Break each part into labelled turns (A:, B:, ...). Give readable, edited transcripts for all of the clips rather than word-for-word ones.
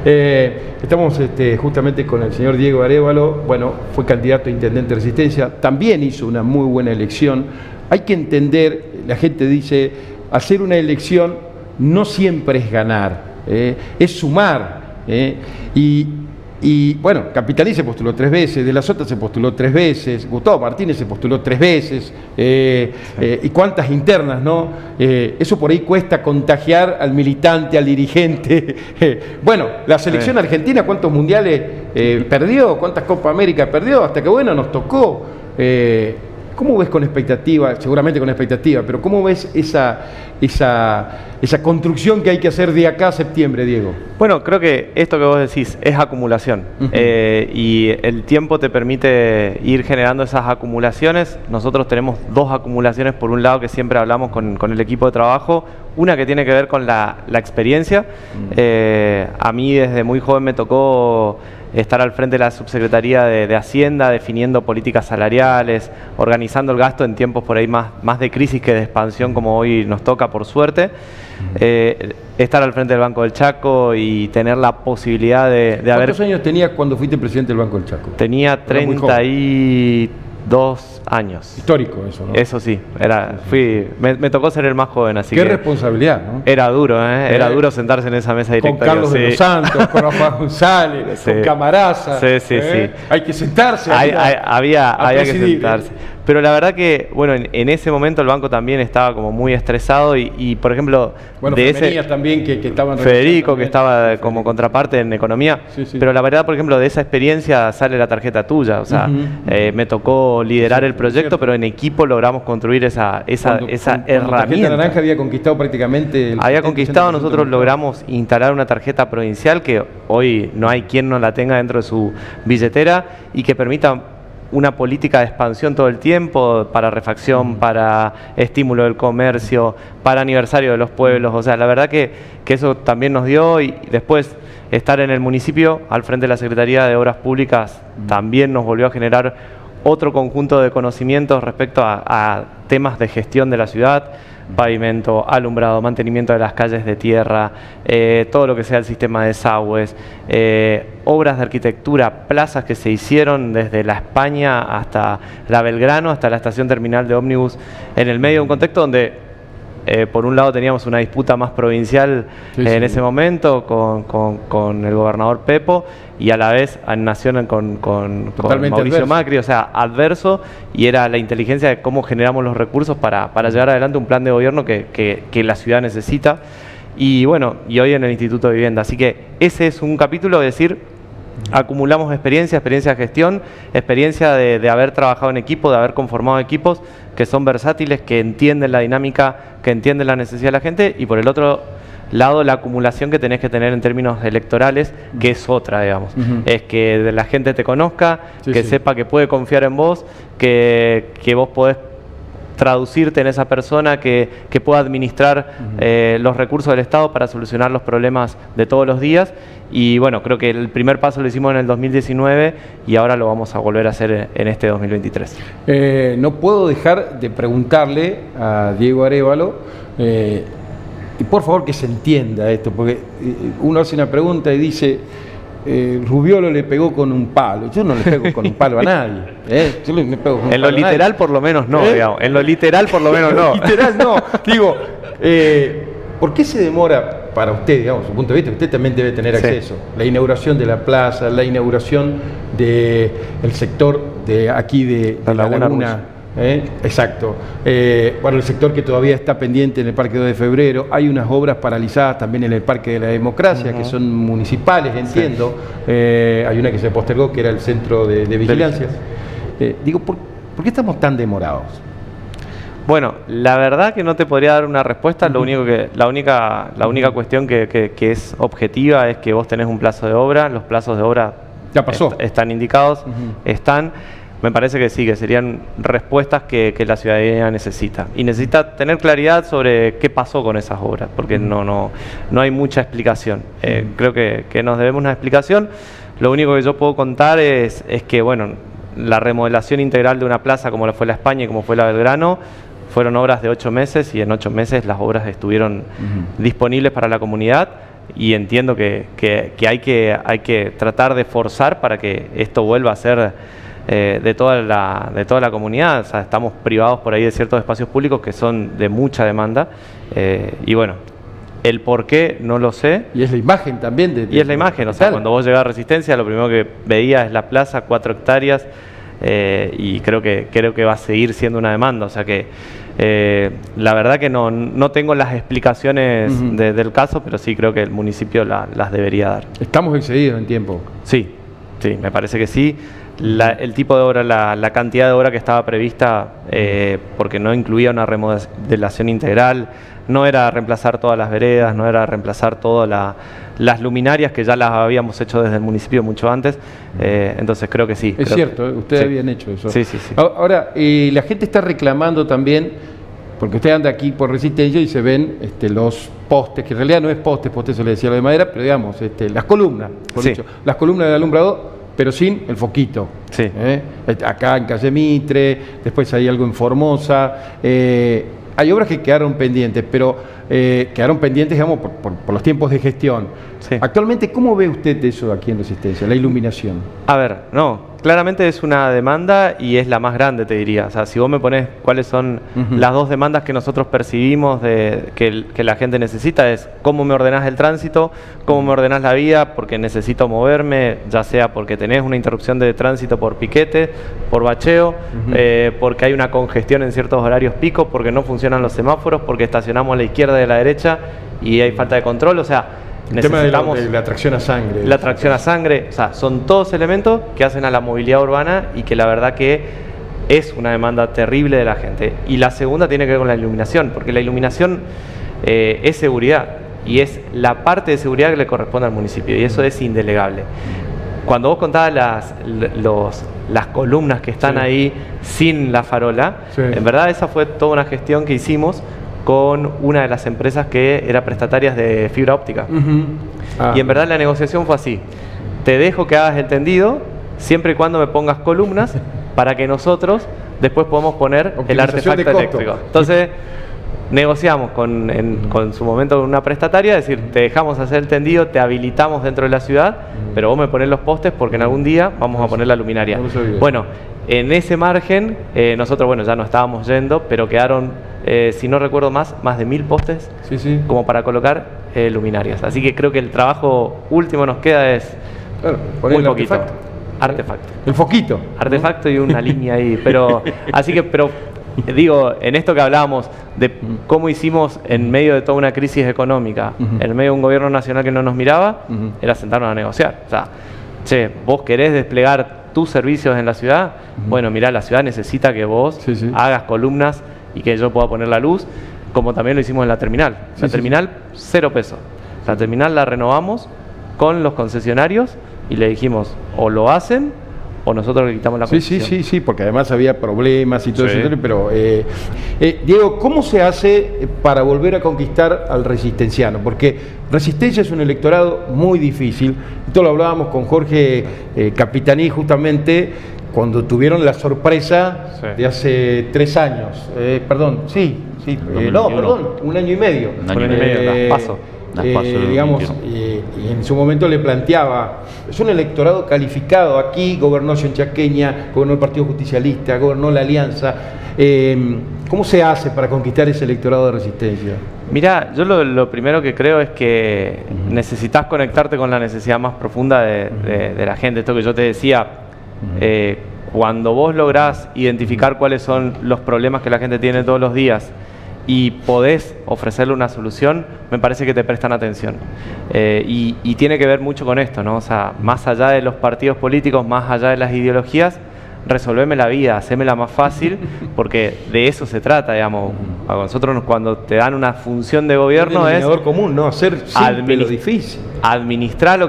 A: Estamos justamente con el señor Diego Arévalo. Bueno, fue candidato a intendente de Resistencia, también hizo una muy buena elección. Hay que entender, la gente dice, hacer una elección no siempre es ganar, es sumar. Y bueno, Capitalí se postuló 3 veces, De la Sota se postuló 3 veces, Gustavo Martínez se postuló 3 veces, y cuántas internas, ¿no? Eso por ahí cuesta contagiar al militante, al dirigente. Bueno, la selección argentina, ¿cuántos mundiales perdió? ¿Cuántas Copa América perdió? Hasta que bueno, nos tocó. ¿Cómo ves con expectativa? Seguramente con expectativa, pero ¿cómo ves esa construcción que hay que hacer de acá a septiembre, Diego?
B: Bueno, creo que esto que vos decís es acumulación. Y el tiempo te permite ir generando esas acumulaciones. Nosotros tenemos 2 acumulaciones, por un lado, que siempre hablamos con el equipo de trabajo. Una que tiene que ver con la experiencia. A mí desde muy joven me tocó estar al frente de la Subsecretaría de Hacienda, definiendo políticas salariales, organizando el gasto en tiempos por ahí más de crisis que de expansión, como hoy nos toca, por suerte. Estar al frente del Banco del Chaco y tener la posibilidad de haber...
A: ¿Cuántos años tenías cuando fuiste presidente del Banco del Chaco?
B: Tenía 32 años.
A: Histórico eso, ¿no?
B: Eso sí, me tocó ser el más joven, así
A: Qué
B: que...
A: responsabilidad, ¿no?
B: Era duro, Era duro sentarse en esa mesa directoria.
A: Con Carlos de los Santos, con Rafael González, con Camaraza.
B: Sí.
A: Hay que sentarse.
B: Había que sentarse. Pero la verdad que, bueno, en ese momento el banco también estaba como muy estresado y por ejemplo...
A: Bueno, también que estaban...
B: Federico, que estaba como contraparte en economía. Sí. Pero la verdad, por ejemplo, de esa experiencia sale la tarjeta tuya. O sea, me tocó liderar el proyecto, pero en equipo logramos construir esa herramienta. La tarjeta
A: naranja había conquistado prácticamente...
B: Nosotros logramos instalar una tarjeta provincial que hoy no hay quien no la tenga dentro de su billetera y que permita una política de expansión todo el tiempo, para refacción, para estímulo del comercio, para aniversario de los pueblos. O sea, la verdad que eso también nos dio, y después estar en el municipio al frente de la Secretaría de Obras Públicas también nos volvió a generar otro conjunto de conocimientos respecto a temas de gestión de la ciudad: pavimento, alumbrado, mantenimiento de las calles de tierra, todo lo que sea el sistema de desagües, obras de arquitectura, plazas que se hicieron desde la España hasta la Belgrano, hasta la estación terminal de ómnibus, en el medio de un contexto donde por un lado teníamos una disputa más provincial en ese momento con el gobernador Pepo, y a la vez nació con Mauricio adverso. Macri, o sea, adverso, y era la inteligencia de cómo generamos los recursos para llevar adelante un plan de gobierno que la ciudad necesita. Y bueno, y hoy en el Instituto de Vivienda. Así que ese es un capítulo, es decir, acumulamos experiencia de gestión, experiencia de haber trabajado en equipo, de haber conformado equipos que son versátiles, que entienden la dinámica, que entienden la necesidad de la gente, y por el otro lado la acumulación que tenés que tener en términos electorales, que es otra, digamos. Es que la gente te conozca, sepa que puede confiar en vos, que vos podés traducirte en esa persona que pueda administrar los recursos del Estado para solucionar los problemas de todos los días. Y bueno, creo que el primer paso lo hicimos en el 2019 y ahora lo vamos a volver a hacer en este 2023.
A: No puedo dejar de preguntarle a Diego Arévalo, y por favor que se entienda esto, porque uno hace una pregunta y dice... Rubiolo le pegó con un palo. Yo no le pego con un palo a nadie. Yo le pego con
B: en lo literal por lo menos no, digamos. En lo literal por lo menos no.
A: Literal no. Digo, ¿por qué se demora para usted, digamos, su punto de vista? Usted también debe tener acceso. La inauguración de la plaza, la inauguración del sector de aquí de la Laguna. Exacto. Bueno, el sector que todavía está pendiente en el Parque 2 de Febrero. Hay unas obras paralizadas también en el Parque de la Democracia, que son municipales, entiendo. Hay una que se postergó, que era el centro de vigilancia. Digo, ¿por qué estamos tan demorados?
B: Bueno, la verdad que no te podría dar una respuesta. Lo único la única cuestión que es objetiva es que vos tenés un plazo de obra. Los plazos de obra
A: ya pasó.
B: Están indicados, están. Me parece que sí, que serían respuestas que la ciudadanía necesita. Y necesita tener claridad sobre qué pasó con esas obras, porque no hay mucha explicación. Creo que nos debemos una explicación. Lo único que yo puedo contar es que, bueno, la remodelación integral de una plaza como fue la España y como fue la Belgrano, fueron obras de 8 meses, y en 8 meses las obras estuvieron disponibles para la comunidad. y entiendo que hay que tratar de forzar para que esto vuelva a ser de toda la comunidad. O sea, estamos privados por ahí de ciertos espacios públicos que son de mucha demanda, y bueno, el por qué no lo sé.
A: Y es la imagen también.
B: Y es la imagen, o sea, cuando vos llegás a Resistencia, lo primero que veías es la plaza, 4 hectáreas, y creo que va a seguir siendo una demanda. O sea que la verdad que no tengo las explicaciones del caso, pero sí creo que el municipio las debería dar.
A: ¿Estamos excedidos en tiempo?
B: Sí, me parece que sí. El tipo de obra, la cantidad de obra que estaba prevista, porque no incluía una remodelación integral, no era reemplazar todas las veredas, no era reemplazar todas las luminarias que ya las habíamos hecho desde el municipio mucho antes, entonces creo que sí.
A: Es cierto, ustedes habían hecho eso.
B: Sí.
A: Ahora, la gente está reclamando también, porque usted anda aquí por Resistencia y se ven los postes, que en realidad no es postes se le decía lo de madera, pero digamos, las columnas, por dicho, las columnas del alumbrado, pero sin el foquito.
B: Sí.
A: Acá en Calle Mitre, después hay algo en Formosa. Hay obras que quedaron pendientes, pero quedaron pendientes, digamos, por los tiempos de gestión.
B: Sí.
A: Actualmente, ¿cómo ve usted eso aquí en Resistencia, la iluminación?
B: A ver, claramente es una demanda y es la más grande, te diría. O sea, si vos me ponés cuáles son las dos demandas que nosotros percibimos que la gente necesita, es cómo me ordenás el tránsito, cómo me ordenás la vía, porque necesito moverme, ya sea porque tenés una interrupción de tránsito por piquete, por bacheo, porque hay una congestión en ciertos horarios picos, porque no funcionan los semáforos, porque estacionamos a la izquierda y a la derecha y hay falta de control. O sea,
A: el tema de la tracción a sangre.
B: La tracción a sangre, o sea, son todos elementos que hacen a la movilidad urbana y que la verdad que es una demanda terrible de la gente. Y la segunda tiene que ver con la iluminación, porque la iluminación es seguridad y es la parte de seguridad que le corresponde al municipio y eso es indelegable. Cuando vos contabas las columnas que están ahí sin la farola, en verdad esa fue toda una gestión que hicimos con una de las empresas que era prestatarias de fibra óptica. Y en verdad la negociación fue así: te dejo que hagas el tendido siempre y cuando me pongas columnas para que nosotros después podamos poner el artefacto eléctrico. Entonces negociamos con su momento con una prestataria, es decir, te dejamos hacer el tendido, te habilitamos dentro de la ciudad, pero vos me ponés los postes porque en algún día vamos a poner la luminaria. Bueno, en ese margen nosotros ya no estábamos yendo, pero quedaron, si no recuerdo más de 1000 postes como para colocar luminarias. Así que creo que el trabajo último nos queda es muy poquito. Artefacto.
A: El foquito.
B: Artefacto y una línea ahí. Pero digo, en esto que hablábamos de cómo hicimos en medio de toda una crisis económica, en medio de un gobierno nacional que no nos miraba, era sentarnos a negociar. O sea, vos querés desplegar tus servicios en la ciudad, bueno, mirá, la ciudad necesita que vos hagas columnas y que yo pueda poner la luz, como también lo hicimos en la terminal. La terminal, 0 pesos. La terminal la renovamos con los concesionarios y le dijimos, o lo hacen o nosotros le quitamos la concesión.
A: Sí, porque además había problemas y todo eso, pero Diego, ¿cómo se hace para volver a conquistar al resistenciano? Porque Resistencia es un electorado muy difícil. Esto lo hablábamos con Jorge Capitaní justamente cuando tuvieron la sorpresa de hace 3 años. Un año y medio.
B: Las PASO.
A: Digamos, y en su momento le planteaba, es un electorado calificado, aquí gobernó Chaqueña, gobernó el Partido Justicialista, gobernó la Alianza. ¿Cómo se hace para conquistar ese electorado de Resistencia?
B: Mirá, yo lo primero que creo es que necesitas conectarte con la necesidad más profunda de la gente. Esto que yo te decía, cuando vos lográs identificar cuáles son los problemas que la gente tiene todos los días y podés ofrecerle una solución, me parece que te prestan atención. Y tiene que ver mucho con esto, ¿no? O sea, más allá de los partidos políticos, más allá de las ideologías, resolveme la vida, hacémela más fácil, porque de eso se trata, digamos. A nosotros cuando te dan una función de gobierno es
A: común, ¿no? Hacer simple lo difícil.
B: Administrar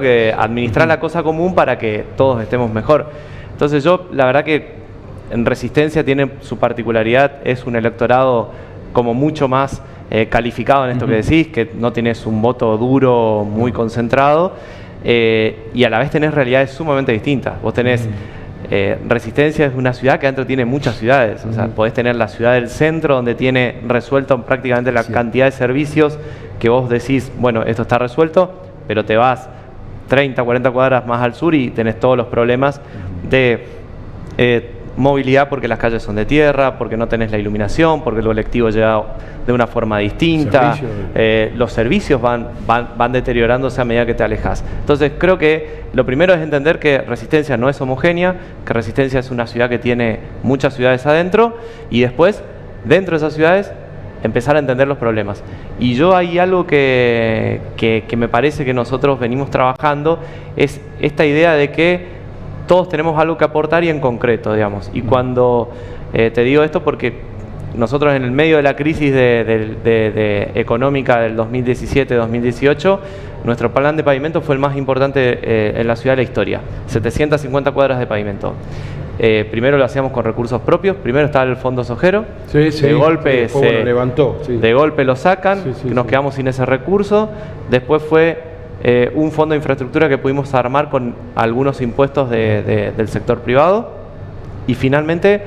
B: la cosa común para que todos estemos mejor. Entonces la verdad que en Resistencia tiene su particularidad, es un electorado como mucho más calificado en esto que decís, que no tenés un voto duro muy concentrado, y a la vez tenés realidades sumamente distintas. Vos tenés Resistencia es una ciudad que adentro tiene muchas ciudades, o sea, podés tener la ciudad del centro donde tiene resuelto prácticamente la cantidad de servicios que vos decís, bueno, esto está resuelto, pero te vas 30, 40 cuadras más al sur y tenés todos los problemas de movilidad, porque las calles son de tierra, porque no tenés la iluminación, porque el colectivo llega de una forma distinta, los servicios van deteriorándose a medida que te alejas. Entonces creo que lo primero es entender que Resistencia no es homogénea, que Resistencia es una ciudad que tiene muchas ciudades adentro, y después, dentro de esas ciudades, empezar a entender los problemas. Y yo hay algo que me parece que nosotros venimos trabajando, es esta idea de que todos tenemos algo que aportar y en concreto, digamos. Y cuando te digo esto, porque nosotros en el medio de la crisis económica del 2017-2018, nuestro plan de pavimento fue el más importante en la ciudad de la historia. 750 cuadras de pavimento. Primero lo hacíamos con recursos propios, primero estaba el fondo sojero, de golpe
A: lo levantó,
B: de golpe lo sacan, nos quedamos sin ese recurso, después fue un fondo de infraestructura que pudimos armar con algunos impuestos del sector privado, y finalmente,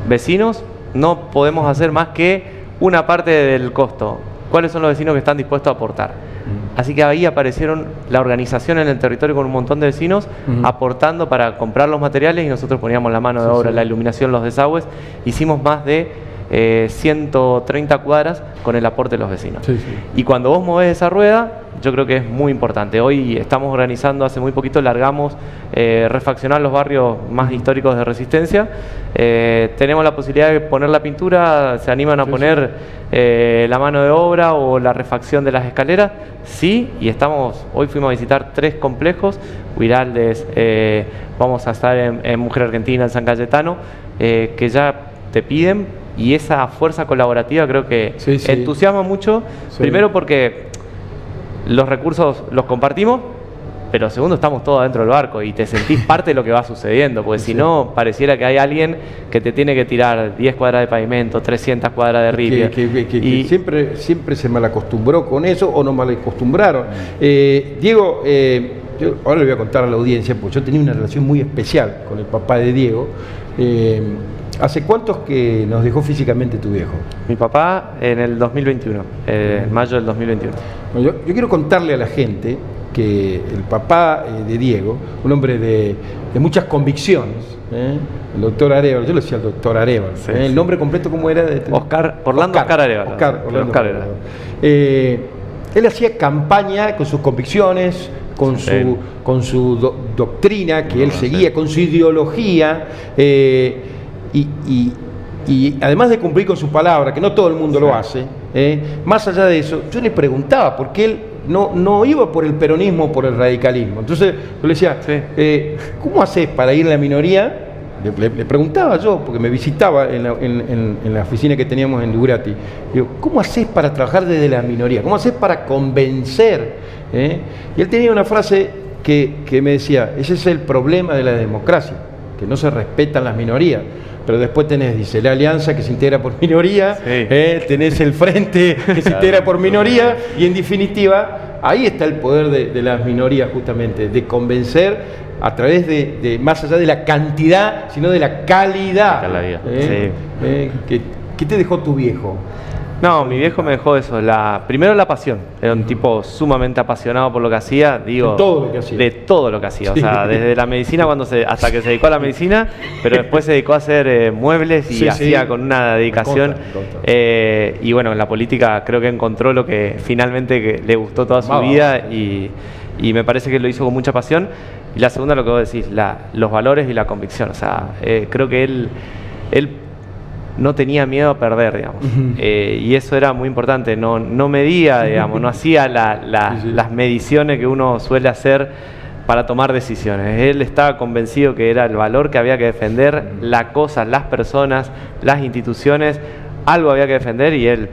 B: vecinos, no podemos hacer más que una parte del costo. ¿Cuáles son los vecinos que están dispuestos a aportar? Así que ahí aparecieron la organización en el territorio con un montón de vecinos aportando para comprar los materiales, y nosotros poníamos la mano de obra, la iluminación, los desagües. Hicimos más de 130 cuadras con el aporte de los vecinos. Y cuando vos movés esa rueda, yo creo que es muy importante. Hoy estamos organizando, hace muy poquito largamos refaccionar los barrios más históricos de Resistencia. Tenemos la posibilidad de poner la pintura, se animan a poner la mano de obra o la refacción de las escaleras. Sí, y hoy fuimos a visitar 3 complejos, Huiraldes, vamos a estar en Mujer Argentina, en San Cayetano, que ya te piden, y esa fuerza colaborativa creo que entusiasma mucho, primero porque los recursos los compartimos, pero segundo, estamos todos dentro del barco y te sentís parte de lo que va sucediendo, porque si no, pareciera que hay alguien que te tiene que tirar 10 cuadras de pavimento, 300 cuadras de ripio.
A: Que siempre se malacostumbró con eso, o no malacostumbraron. Diego, yo ahora le voy a contar a la audiencia, porque yo tenía una relación muy especial con el papá de Diego. ¿Hace cuántos que nos dejó físicamente tu viejo?
B: Mi papá en el 2021, en mayo del 2021.
A: Bueno, yo quiero contarle a la gente que el papá de Diego, un hombre de muchas convicciones, el doctor Arévalo, yo le decía al doctor Arévalo, el nombre completo, ¿cómo era?
B: Orlando Oscar Arévalo.
A: Arévalo. Él hacía campaña con sus convicciones, con su doctrina que él seguía, con su ideología, y además de cumplir con su palabra, que no todo el mundo lo hace, más allá de eso, yo le preguntaba, porque él no iba por el peronismo o por el radicalismo. Entonces yo le decía, ¿cómo haces para ir a la minoría? Le preguntaba yo, porque me visitaba en la oficina que teníamos en Durati. Digo, ¿cómo haces para trabajar desde la minoría? ¿Cómo haces para convencer? Y él tenía una frase que me decía, ese es el problema de la democracia, que no se respetan las minorías. Pero después dice, la alianza que se integra por minoría, tenés el frente que se integra por minoría, y en definitiva, ahí está el poder de las minorías, justamente, de convencer a través de más allá de la cantidad, sino de la calidad. ¿Qué te dejó tu viejo?
B: No, mi viejo me dejó eso, primero la pasión. Era un tipo sumamente apasionado por lo que hacía, digo,
A: de todo lo que hacía.
B: De todo lo que hacía, o sea, desde la medicina hasta que se dedicó a la medicina, pero después se dedicó a hacer muebles y hacía con una dedicación. Y bueno, en la política creo que encontró lo que finalmente le gustó toda su vida, y me parece que lo hizo con mucha pasión. Y la segunda, lo que vos decís, los valores y la convicción. O sea, creo que él no tenía miedo a perder, digamos. Y eso era muy importante. No medía, digamos, no hacía las mediciones que uno suele hacer para tomar decisiones. Él estaba convencido que era el valor que había que defender, las cosas, las personas, las instituciones, algo había que defender, y él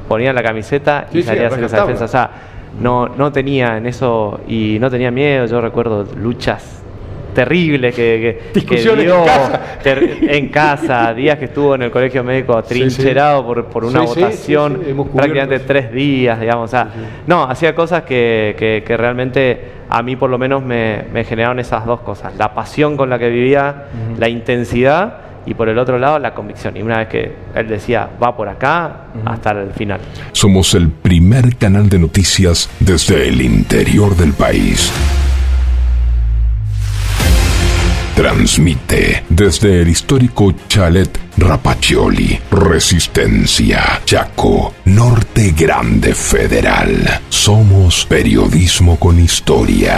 B: ponía la camiseta y salía a hacer esa defensa. O sea, no tenía en eso, y no tenía miedo. Yo recuerdo luchas terribles que dio en casa, días que estuvo en el colegio médico atrincherado por una votación, prácticamente 3 días, digamos. O sea, no, hacía cosas que realmente a mí por lo menos me generaron esas dos cosas: la pasión con la que vivía, la intensidad, y por el otro lado la convicción. Y una vez que él decía, va por acá, hasta el final.
C: Somos el primer canal de noticias desde el interior del país. Transmite desde el histórico Chalet Rapaccioli, Resistencia, Chaco, Norte Grande Federal. Somos periodismo con historia.